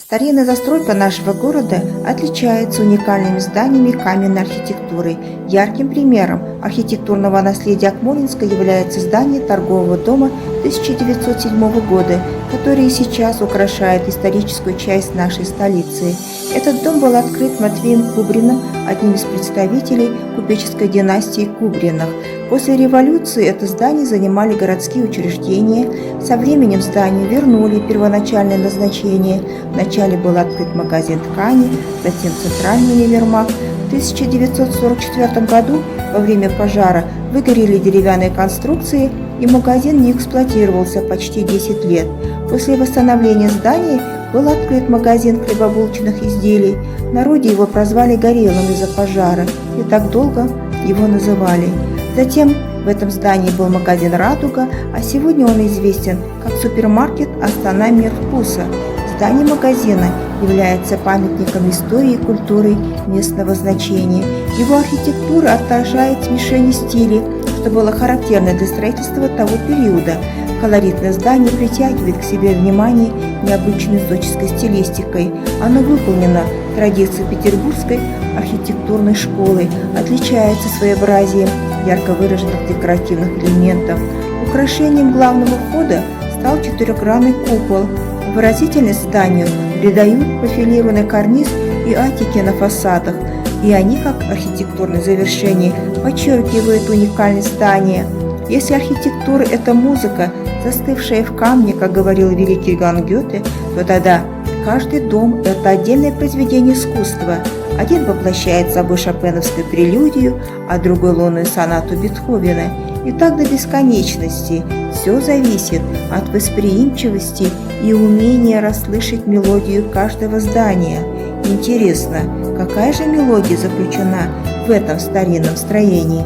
Старинная застройка нашего города отличается уникальными зданиями каменной архитектуры. Ярким примером архитектурного наследия Акмолинска является здание торгового дома 1907 года, который сейчас украшает историческую часть нашей столицы. Этот дом был открыт Матвеем Кубриным, одним из представителей купеческой династии Кубриных. После революции это здание занимали городские учреждения. Со временем зданию вернули первоначальное назначение. Вначале был открыт магазин ткани, затем центральный универмаг. В 1944 году во время пожара выгорели деревянные конструкции, и магазин не эксплуатировался почти 10 лет. После восстановления здания был открыт магазин хлебобулочных изделий. В народе его прозвали Горелым из-за пожара, и так долго его называли. Затем в этом здании был магазин «Радуга», а сегодня он известен как супермаркет «Астана Мир Вкуса». Здание магазина является памятником истории и культуры местного значения. Его архитектура отражает смешение стилей, что было характерно для строительства того периода. Колоритное здание притягивает к себе внимание необычной зодческой стилистикой. Оно выполнено в традиции петербургской архитектурной школы, отличается своеобразием ярко выраженных декоративных элементов. Украшением главного входа стал четырехгранный купол. Выразительность зданию придают профилированный карниз и атики на фасадах, и они, как архитектурное завершение, подчеркивают уникальность здания. Если архитектура – это музыка, застывшая в камне, как говорил великий Иоганн Гёте, то тогда каждый дом – это отдельное произведение искусства. Один воплощает собой шопеновскую прелюдию, а другой – лунную сонату Бетховена. И так до бесконечности. Все зависит от восприимчивости и умения расслышать мелодию каждого здания. Интересно, какая же мелодия заключена в этом старинном строении?